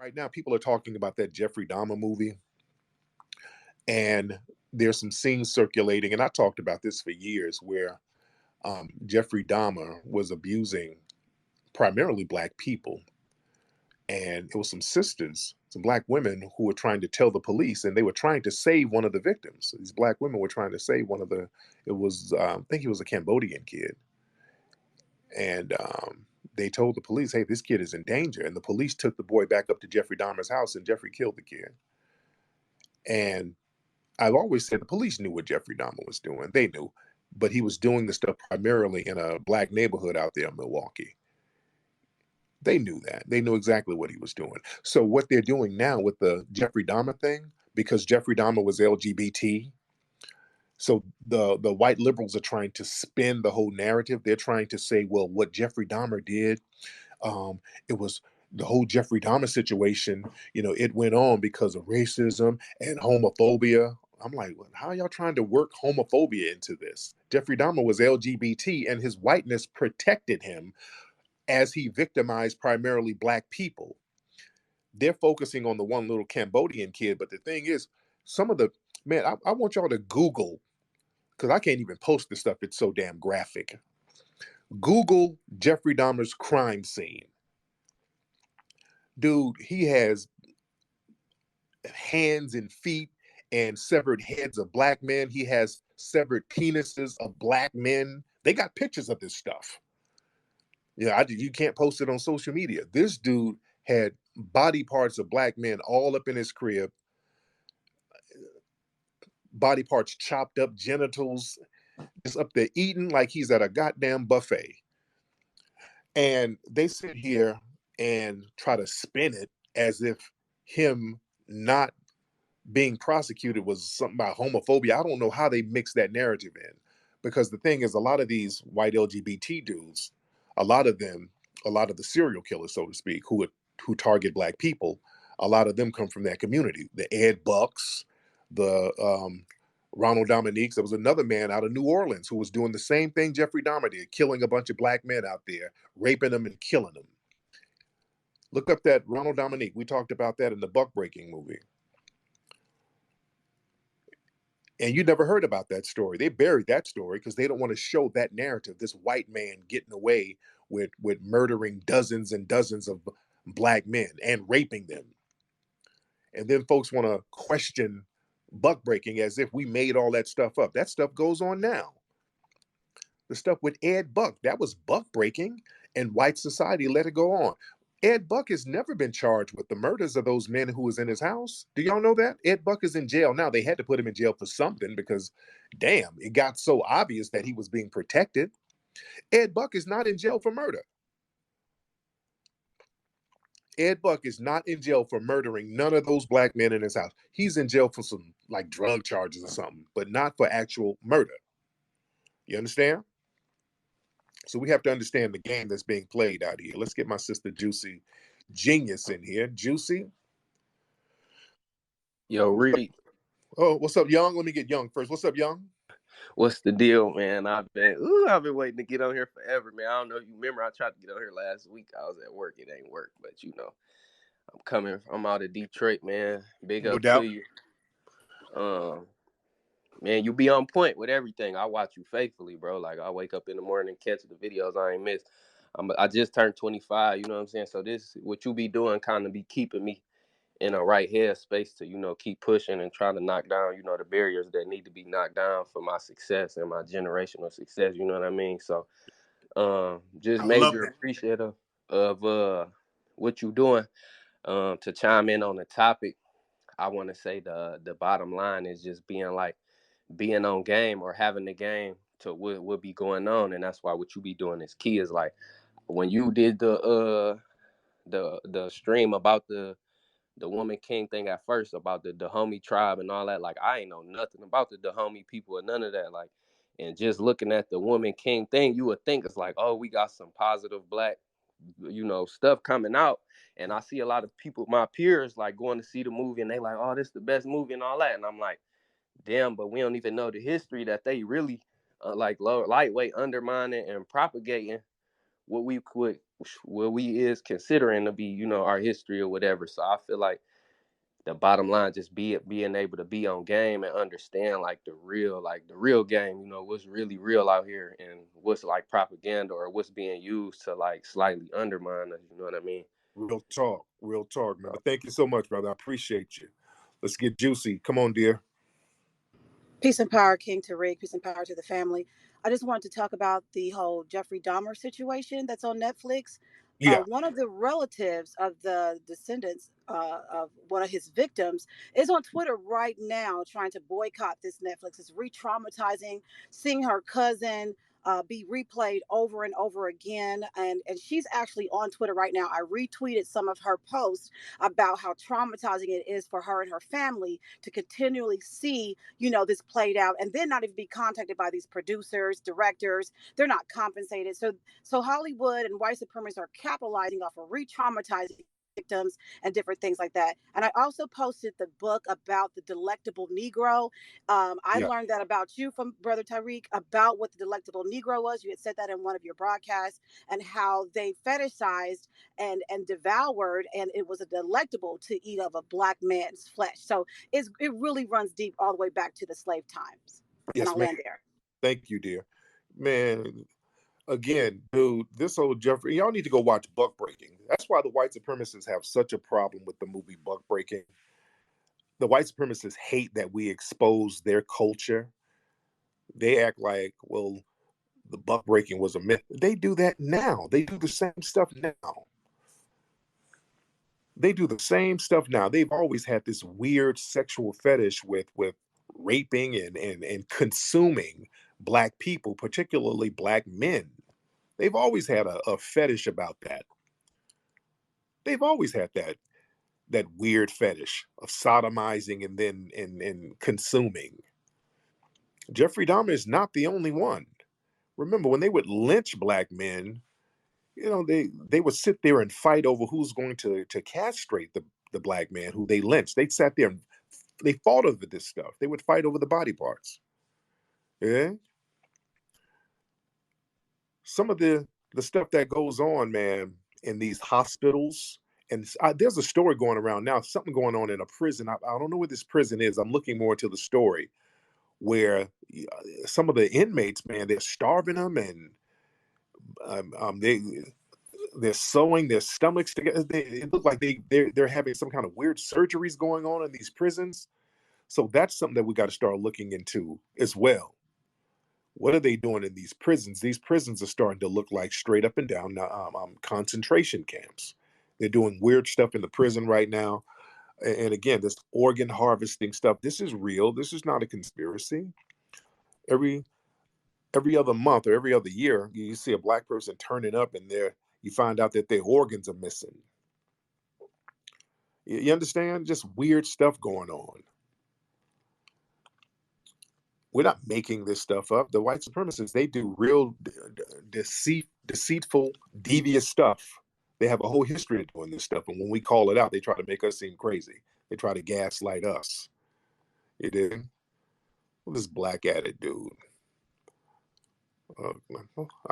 Right now, people are talking about that Jeffrey Dahmer movie, and there's some scenes circulating, and I talked about this for years, where Jeffrey Dahmer was abusing primarily black people, and it was some sisters, some black women who were trying to tell the police, and they were trying to save one of the victims. These black women were trying to save one of the. It was, I think he was a Cambodian kid, and they told the police, "Hey, this kid is in danger." And the police took the boy back up to Jeffrey Dahmer's house, and Jeffrey killed the kid. And I've always said the police knew what Jeffrey Dahmer was doing. They knew, but he was doing the stuff primarily in a black neighborhood out there in Milwaukee. They knew that. They knew exactly what he was doing. So what they're doing now with the Jeffrey Dahmer thing, because Jeffrey Dahmer was LGBT, so the white liberals are trying to spin the whole narrative. They're trying to say, well, what Jeffrey Dahmer did, it was the whole Jeffrey Dahmer situation. It went on because of racism and homophobia. I'm like, well, how are y'all trying to work homophobia into this? Jeffrey Dahmer was LGBT, and his whiteness protected him as he victimized primarily black people. They're focusing on the one little Cambodian kid, but the thing is, some of the man, I want y'all to Google, because I can't even post this stuff. It's so damn graphic. Google Jeffrey Dahmer's crime scene. Dude, he has hands and feet and severed heads of black men. He has severed penises of black men. They got pictures of this stuff. Yeah, you can't post it on social media. This dude had body parts of black men all up in his crib, body parts chopped up, genitals, just up there eating like he's at a goddamn buffet. And they sit here and try to spin it as if him not being prosecuted was something about homophobia. I don't know how they mix that narrative in, because the thing is, a lot of these white LGBT dudes, a lot of them, a lot of the serial killers, so to speak, who target black people, a lot of them come from that community. The Ed Bucks, the Ronald Dominique's. There was another man out of New Orleans who was doing the same thing Jeffrey Dahmer did, killing a bunch of black men out there, raping them and killing them. Look up that Ronald Dominique. We talked about that in the Buck Breaking movie. And you never heard about that story. They buried that story because they don't want to show that narrative. This white man getting away with murdering dozens and dozens of black men and raping them. And then folks want to question buck breaking as if we made all that stuff up. That stuff goes on now. The stuff with Ed Buck, that was buck breaking, and white society let it go on. Ed Buck has never been charged with the murders of those men who was in his house. Do y'all know that? Ed Buck is in jail now. They had to put him in jail for something because, damn, it got so obvious that he was being protected. Ed Buck is not in jail for murder. Ed Buck is not in jail for murdering none of those black men in his house. He's in jail for some like drug charges or something, but not for actual murder. You understand? So we have to understand the game that's being played out here. Let's get my sister Juicy Genius in here. Juicy. Yo, Reed. Oh, what's up, Young? Let me get Young first. What's up, Young? What's the deal, man? I've been waiting to get on here forever, man. I don't know if you remember, I tried to get on here last week. I was at work. It ain't work, but I'm out of Detroit, man. Big No up doubt. to you. Man, you be on point with everything. I watch you faithfully, bro. Like, I wake up in the morning, catch the videos I ain't missed. I just turned 25, you know what I'm saying? So this, what you be doing kind of be keeping me in a right head space to, keep pushing and trying to knock down, the barriers that need to be knocked down for my success and my generational success, you know what I mean? So just major appreciative of what you doing. To chime in on the topic, I want to say the bottom line is just being on game or having the game to what be going on. And that's why what you be doing is key. Is like when you did the stream about the woman king thing at first, about the Dahomey tribe and all that, like I ain't know nothing about the Dahomey people or none of that. Like, and just looking at the woman king thing, you would think it's like, oh, we got some positive black, stuff coming out. And I see a lot of people, my peers, like going to see the movie and they like, oh, this is the best movie and all that. And I'm like, damn, but we don't even know the history that they really lightweight undermining and propagating what we would what we is considering to be, you know, our history or whatever. So I feel like the bottom line just being able to be on game and understand like the real game, you know, what's really real out here and what's like propaganda or what's being used to like slightly undermine us, you know what I mean? Real talk, man. But thank you so much, brother. I appreciate you. Let's get juicy. Come on, dear. Peace and power, King Tariq. Peace and power to the family. I just wanted to talk about the whole Jeffrey Dahmer situation that's on Netflix. Yeah, One of the relatives of the descendants of one of his victims is on Twitter right now trying to boycott this Netflix. It's re-traumatizing seeing her cousin be replayed over and over again. And she's actually on Twitter right now. I retweeted some of her posts about how traumatizing it is for her and her family to continually see, you know, this played out and then not even be contacted by these producers, directors. They're not compensated. So Hollywood and white supremacists are capitalizing off of re-traumatizing victims and different things like that. And I also posted the book about the delectable Negro. I yeah. learned that about you from Brother Tariq about what the delectable Negro was. You had said that in one of your broadcasts and how they fetishized and devoured, and it was a delectable to eat of a black man's flesh. So it really runs deep all the way back to the slave times. And Yes, I'll man. land there. Thank you, dear. Man, again, dude, this old Jeffrey, y'all need to go watch Buck Breaking. That's why the white supremacists have such a problem with the movie Buck Breaking. The white supremacists hate that we expose their culture. They act like, well, the buck breaking was a myth. They do that now. They do the same stuff now. They do the same stuff now. They've always had this weird sexual fetish with raping and consuming black people, particularly black men. They've always had a fetish about that. They've always had that weird fetish of sodomizing and then and consuming. Jeffrey Dahmer is not the only one. Remember when they would lynch black men, you know, they would sit there and fight over who's going to castrate the black man who they lynched. They sat there and they fought over this stuff. They would fight over the body parts. Yeah. Some of the stuff that goes on, man, in these hospitals. And there's a story going around now, something going on in a prison. I don't know what this prison is. I'm looking more into the story where some of the inmates, man, they're starving them and they're sewing their stomachs together. It look like they're having some kind of weird surgeries going on in these prisons. So that's something that we got to start looking into as well. What are they doing in these prisons? These prisons are starting to look like straight up and down concentration camps. They're doing weird stuff in the prison right now. And again, this organ harvesting stuff, this is real. This is not a conspiracy. Every every other month or every other year, you see a black person turning up and you find out that their organs are missing. You understand? Just weird stuff going on. We're not making this stuff up. The white supremacists, they do real deceitful, devious stuff. They have a whole history of doing this stuff. And when we call it out, they try to make us seem crazy. They try to gaslight us. You did? Well, this black addict dude.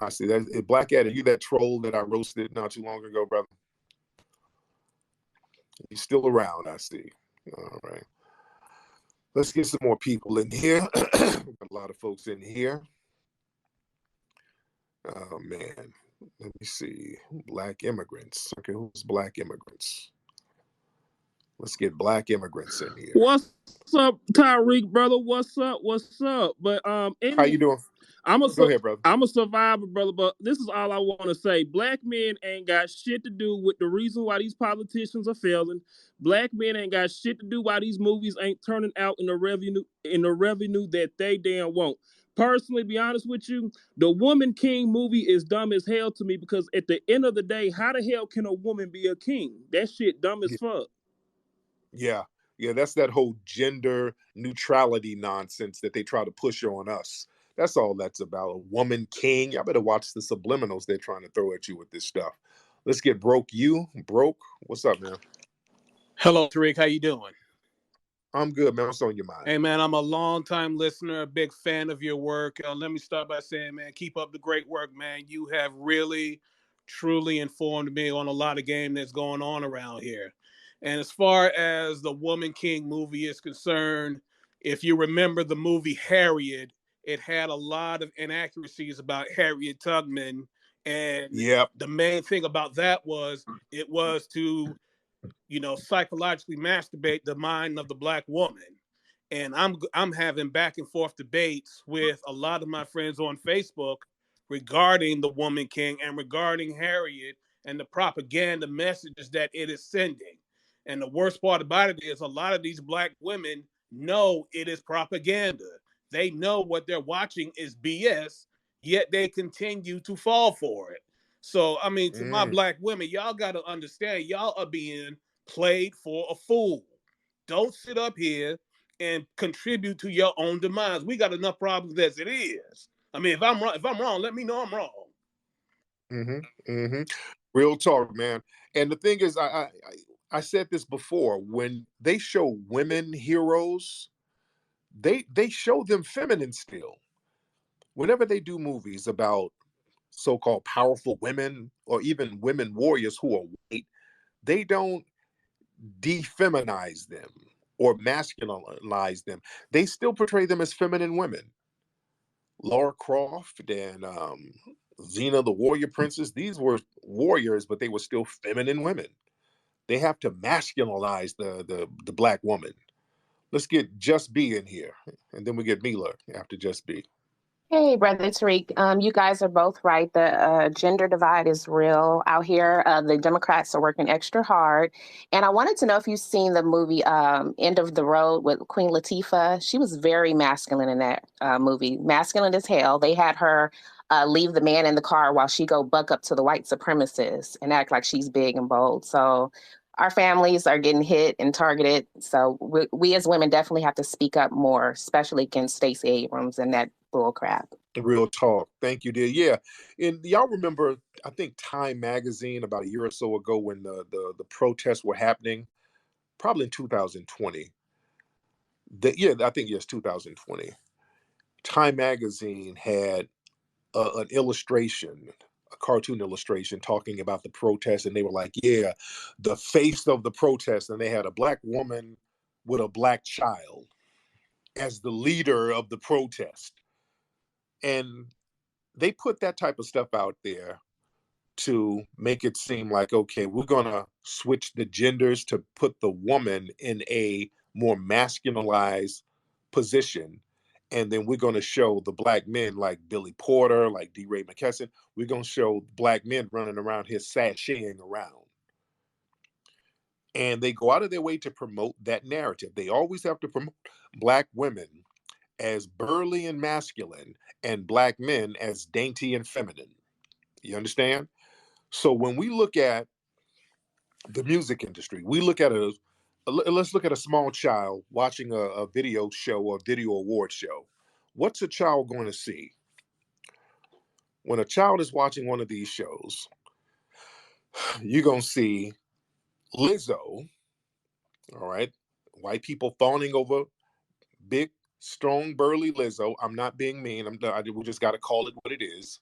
I see that. Black addict, you that troll that I roasted not too long ago, brother? He's still around, I see. All right. Let's get some more people in here. Got a lot of folks in here. Oh man, let me see. Black immigrants. Okay, who's black immigrants? Let's get black immigrants in here. What's up, Tariq, brother? What's up? What's up? But How you doing? Go ahead, brother. I'm a survivor, brother. But this is all I want to say: black men ain't got shit to do with the reason why these politicians are failing. Black men ain't got shit to do why these movies ain't turning out in the revenue that they damn want. Personally, be honest with you, the Woman King movie is dumb as hell to me because at the end of the day, how the hell can a woman be a king? That shit dumb as fuck. Yeah. Yeah, that's that whole gender neutrality nonsense that they try to push on us. That's all that's about. A woman king. Y'all better watch the subliminals they're trying to throw at you with this stuff. Let's get broke. Broke. What's up, man? Hello, Tariq. How you doing? I'm good, man. What's on your mind? Hey, man, I'm a long-time listener, a big fan of your work. Let me start by saying, man, keep up the great work, man. You have really, truly informed me on a lot of game that's going on around here. And as far as the Woman King movie is concerned, if you remember the movie Harriet, it had a lot of inaccuracies about Harriet Tubman. And Yep. the main thing about that was it was to, psychologically masturbate the mind of the black woman. And I'm having back and forth debates with a lot of my friends on Facebook regarding the Woman King and regarding Harriet and the propaganda messages that it is sending. And the worst part about it is a lot of these black women know it is propaganda. They know what they're watching is BS, yet they continue to fall for it. So, I mean, to my Mm. black women, y'all got to understand, y'all are being played for a fool. Don't sit up here and contribute to your own demise. We got enough problems as it is. I mean, if I'm wrong, let me know I'm wrong. Mm-hmm. Mm-hmm. Real talk, man. And the thing is, I said this before. When they show women heroes, they show them feminine still. Whenever they do movies about so-called powerful women or even women warriors who are white, they don't defeminize them or masculinize them. They still portray them as feminine women. Laura Croft and Xena the Warrior Princess, these were warriors, but they were still feminine women. They have to masculinize the black woman. Let's get Just B in here, and then we get Mila after Just B. Hey, Brother Tariq. You guys are both right. The gender divide is real out here. The Democrats are working extra hard. And I wanted to know if you've seen the movie End of the Road with Queen Latifah. She was very masculine in that movie, masculine as hell. They had her leave the man in the car while she go buck up to the white supremacists and act like she's big and bold. So our families are getting hit and targeted. So we as women definitely have to speak up more, especially against Stacey Abrams and that bull crap. Real talk. Thank you, dear. Yeah. And y'all remember, I think Time Magazine about a year or so ago when the protests were happening, probably in 2020. Yeah, I think yes, 2020. Time Magazine had an illustration, a cartoon illustration talking about the protest, and they were like, yeah, the face of the protest, and they had a black woman with a black child as the leader of the protest. And they put that type of stuff out there to make it seem like, okay, we're going to switch the genders to put the woman in a more masculinized position. And then we're going to show the black men like Billy Porter, like D. Ray McKesson. We're going to show black men running around here sashaying around. And they go out of their way to promote that narrative. They always have to promote black women as burly and masculine and black men as dainty and feminine. You understand? So when we look at the music industry, we look at let's look at a small child watching a video show or video award show. What's a child going to see? When a child is watching one of these shows, you're going to see Lizzo, all right, white people fawning over big, strong, burly Lizzo. I'm not being mean. We just got to call it what it is.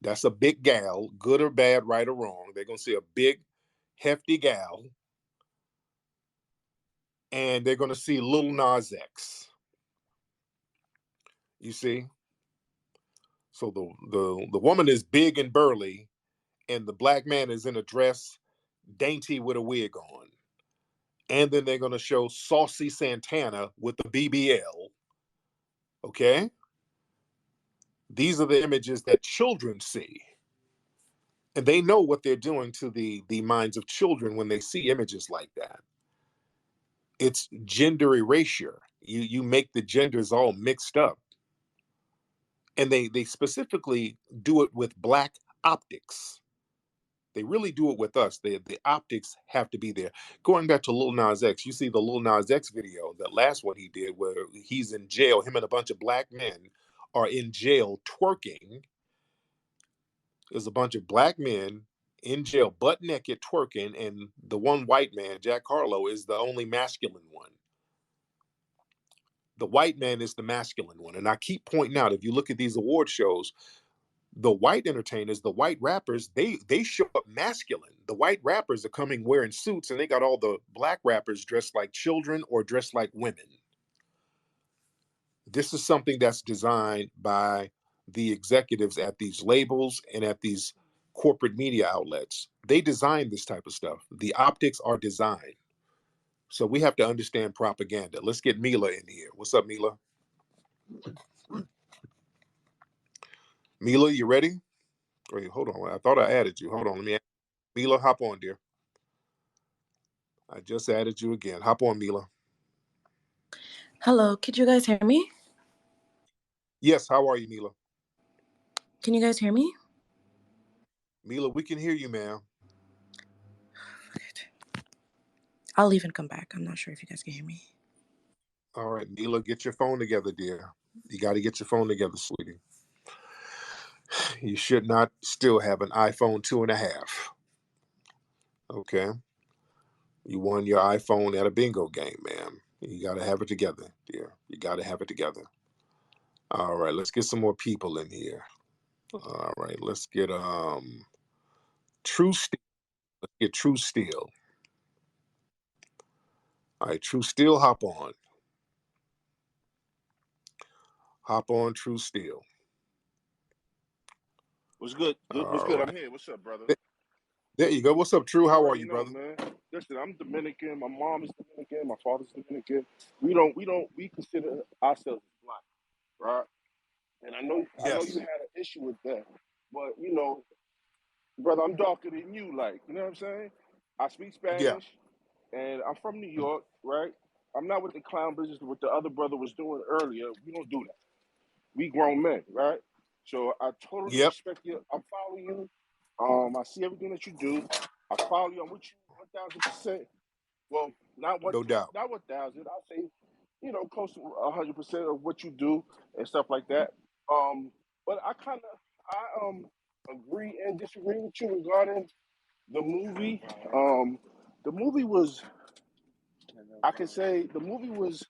That's a big gal, good or bad, right or wrong. They're going to see a big, hefty gal, and they're going to see Lil Nas X. You see? So the woman is big and burly, and the black man is in a dress, dainty with a wig on. And then they're going to show Saucy Santana with the BBL. Okay? These are the images that children see. And they know what they're doing to the minds of children when they see images like that. It's gender erasure. You make the genders all mixed up. And they specifically do it with black optics. They really do it with us. The optics have to be there. Going back to Lil Nas X, you see the Lil Nas X video, that last one he did where he's in jail, him and a bunch of black men are in jail twerking. There's a bunch of black men in jail, butt naked, twerking, and the one white man, Jack Harlow, is the only masculine one. The white man is the masculine one. And I keep pointing out, if you look at these award shows, The white entertainers, the white rappers, they show up masculine. The white rappers are coming wearing suits, and they got all the black rappers dressed like children or dressed like women. This is something that's designed by the executives at these labels and at these corporate media outlets. They design this type of stuff. The optics are designed. So we have to understand propaganda. Let's get Mila in here. What's up, Mila? Mila, you ready? Wait, hold on. I thought I added you. Hold on. Let me add. Mila, hop on, dear. I just added you again. Hop on, Mila. Hello, could you guys hear me? Yes, how are you, Mila? Can you guys hear me? Mila, we can hear you, ma'am. I'll leave and come back. I'm not sure if you guys can hear me. All right, Mila, get your phone together, dear. You got to get your phone together, sweetie. You should not still have an iPhone 2.5. Okay. You won your iPhone at a bingo game, ma'am. You got to have it together, dear. You got to have it together. All right, let's get some more people in here. All right, let's get True Steel. Let's get True Steel. All right, True Steel, hop on. Hop on, True Steel. What's good? What's All good? right. I'm here. What's up, brother? There you go. What's up, True? You How are already you, know, brother? man. Listen, I'm Dominican. My mom is Dominican. My father's Dominican. We consider ourselves black, right? And I know Yes. you had an issue with that, but brother, I'm darker than you. Like, you know what I'm saying? I speak Yeah. Spanish, and I'm from New York, right? I'm not with the clown business what the other brother was doing earlier. We don't do that. We grown men, right? So I totally Yep. respect you. I follow you. I see everything that you do. I follow you. I'm with you 1,000%. Well, No doubt. not 1,000. I'll say, close to 100% of what you do and stuff like that. But I agree and disagree with you regarding the movie. The movie was, I can say, the movie was.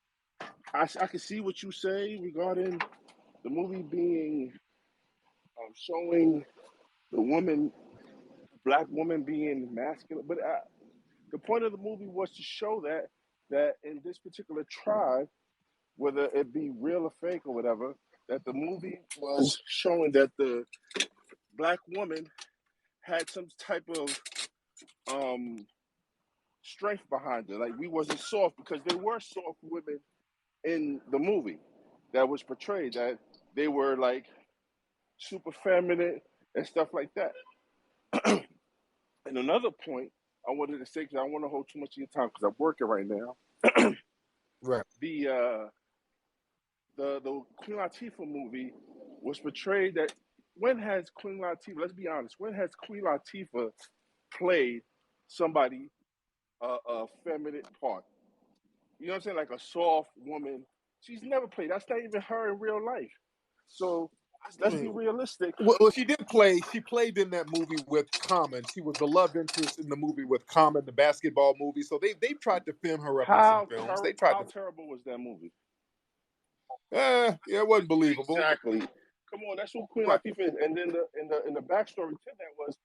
I can see what you say regarding the movie being showing the woman, black woman being masculine. But the point of the movie was to show that in this particular tribe, whether it be real or fake or whatever, that the movie was showing that the black woman had some type of um, strength behind her. Like we wasn't soft because there were soft women in the movie that was portrayed that they were like super feminine and stuff like that. And another point I wanted to say, because I don't want to hold too much of your time because I'm working right now. Right. The Queen Latifah movie was portrayed that when has Queen Latifah, let's be honest, when has Queen Latifah played somebody a feminine part? You know what I'm saying? Like a soft woman. She's never played. That's not even her in real life. So let's be realistic. Well, she did play. She played in that movie with Common. She was the love interest in the movie with Common, the basketball movie. So they've tried to film her up in some films. They tried How to. terrible was that movie? Yeah, it wasn't believable. Exactly. Come on, that's what Queen Right. Latifah is. And then the backstory to that was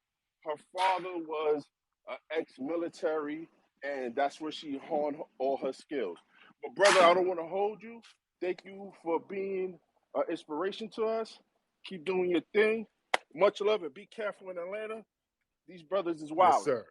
her father was an ex-military, and that's where she honed all her skills. But brother, I don't want to hold you. Thank you for being an inspiration to us. Keep doing your thing. Much love and be careful in Atlanta. These brothers is Yes, wilding. sir.